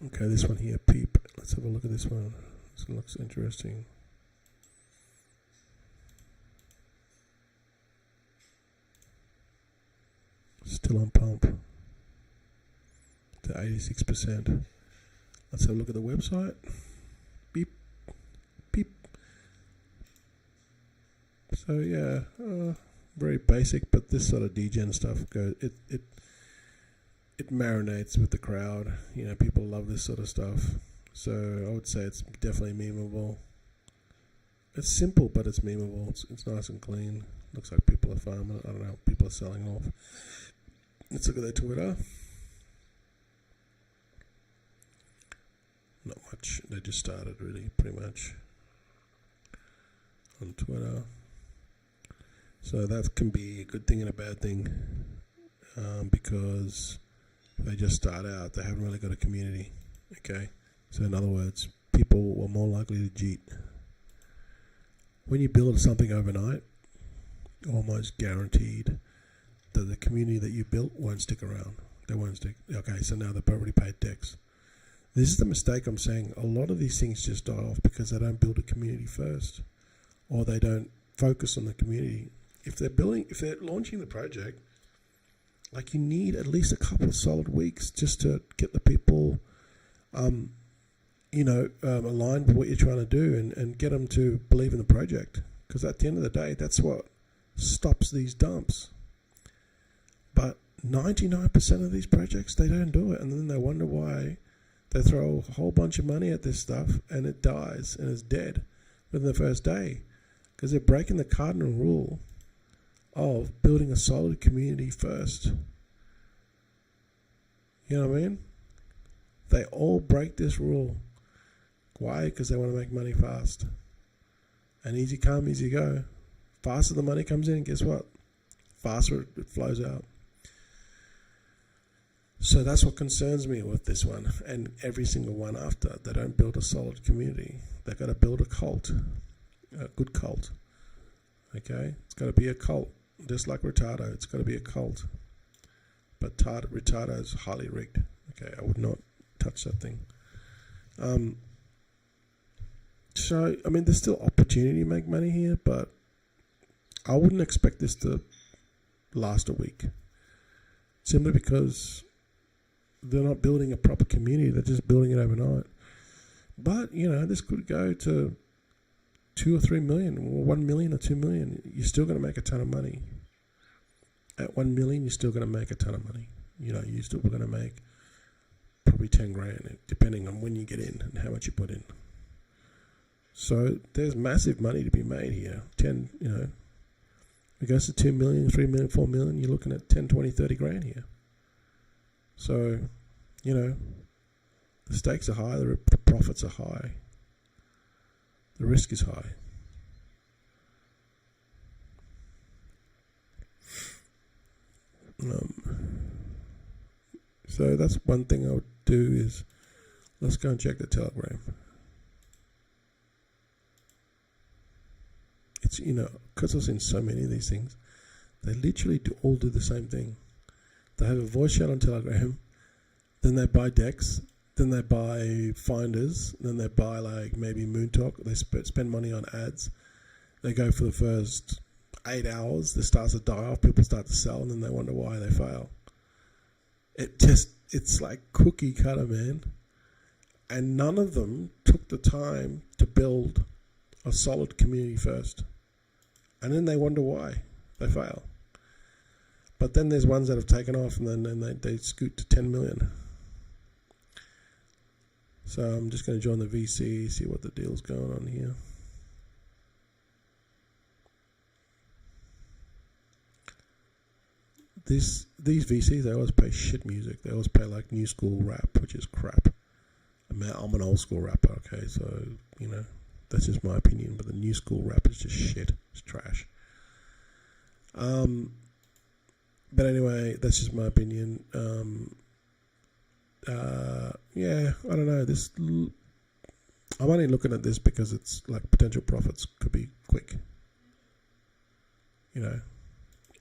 Okay, this one here, Peep. Let's have a look at this one. This one looks interesting. Still on pump to 86%. Let's have a look at the website. Beep, beep. So yeah, very basic, but this sort of degen stuff goes. It marinates with the crowd. People love this sort of stuff. So I would say it's definitely memeable. It's simple, but it's memeable. It's nice and clean. Looks like people are farming it. I don't know. People are selling off. Let's look at their Twitter. Not much. They just started, really, pretty much, on Twitter. So that can be a good thing and a bad thing, because they just start out. They haven't really got a community. Okay. So in other words, people are more likely to cheat. When you build something overnight, almost guaranteed that the community that you built won't stick around. They won't stick. Okay, so now they've already paid decks. This is the mistake I'm saying. A lot of these things just die off because they don't build a community first, or they don't focus on the community. If they're launching the project, like, you need at least a couple of solid weeks just to get the people, aligned with what you're trying to do, and get them to believe in the project. Because at the end of the day, that's what stops these dumps. But 99% of these projects, they don't do it, and then they wonder why they throw a whole bunch of money at this stuff and it dies and is dead within the first day, because they're breaking the cardinal rule of building a solid community first. You know what I mean? They all break this rule. Why? Because they want to make money fast. And easy come, easy go. Faster the money comes in, guess what? Faster it flows out. So that's what concerns me with this one, and every single one after. They don't build a solid community. They've got to build a cult, a good cult. Okay? It's got to be a cult. Just like Retardo, it's got to be a cult. But Retardo is highly rigged. Okay, I would not touch that thing. So, I mean, there's still opportunity to make money here, but I wouldn't expect this to last a week. Simply because they're not building a proper community, they're just building it overnight. But, this could go to 2 or 3 million, or 1 million or 2 million. You're still going to make a ton of money. At 1 million, you're still going to make a ton of money. You're still going to make probably 10 grand, depending on when you get in and how much you put in. So there's massive money to be made here. It goes to 2 million, 3 million, 4 million, you're looking at 10, 20, 30 grand here. So, the stakes are high, the profits are high, the risk is high. So that's one thing I would do is, let's go and check the Telegram. It's, because I've seen so many of these things, they literally all do the same thing. They have a voice chat on Telegram, then they buy decks, then they buy finders, then they buy like maybe Moon Talk. They spend money on ads. They go for the first 8 hours, this starts to die off, people start to sell, and then they wonder why they fail. It's like cookie cutter, man. And none of them took the time to build a solid community first. And then they wonder why they fail. But then there's ones that have taken off, and then they scoot to 10 million. So I'm just going to join the VC, see what the deal's going on here. These VCs, they always play shit music. They always play like new school rap, which is crap. I'm an old school rapper, okay, so, that's just my opinion, but the new school rap is just shit. It's trash. But anyway, that's just my opinion. Yeah, I don't know. I'm only looking at this because it's like potential profits could be quick.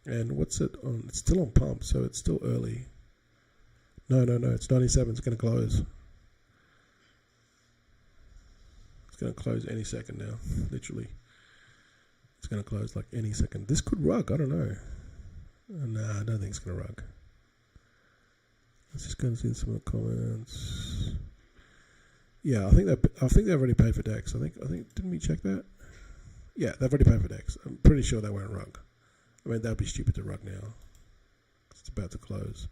And what's it on? It's still on pump, so it's still early. No, it's 97. It's going to close. It's going to close any second now, literally. It's going to close like any second. This could rug, I don't know. Nah, I don't think it's going to rug. Let's just go and see some of the comments. Yeah, I think they've already paid for DEX. I think didn't we check that? Yeah, they've already paid for DEX. I'm pretty sure they won't rug. I mean, that'd be stupid to rug now. It's about to close.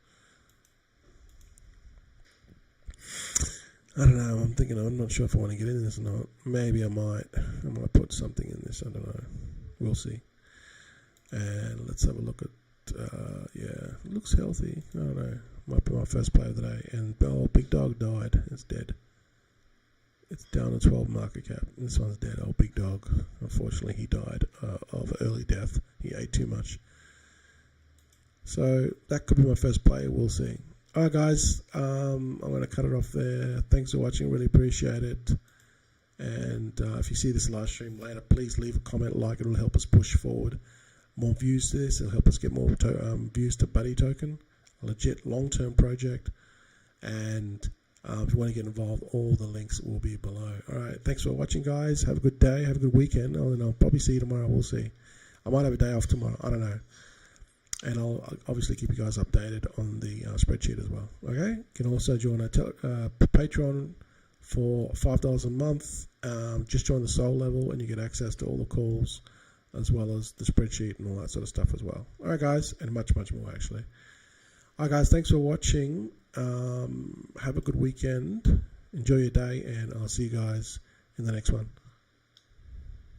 I don't know. I'm not sure if I want to get into this or not. Maybe I might. I might put something in this. I don't know. We'll see. And let's have a look at. Yeah, it looks healthy. I don't know. Might be my first play of the day. And Big Dog died. It's dead. It's down to 12 market cap. This one's dead. Big Dog. Unfortunately, he died of early death. He ate too much. So that could be my first play. We'll see. All right, guys. I'm going to cut it off there. Thanks for watching. Really appreciate it. And if you see this live stream later, please leave a comment, like it. It'll help us push forward more views to this. It'll help us get more views to Buddy Token, a legit long-term project. And If you want to get involved, all the links will be below. All right, thanks for watching, guys. Have a good day. Have a good weekend. And I'll probably see you tomorrow. We'll see. I might have a day off tomorrow. I don't know. And I'll obviously keep you guys updated on the spreadsheet as well. Okay? You can also join our Patreon for $5 a month. Just join the soul level and you get access to all the calls as well as the spreadsheet and all that sort of stuff as well. All right, guys, and much, much more, actually. All right, guys, thanks for watching. Have a good weekend. Enjoy your day, and I'll see you guys in the next one.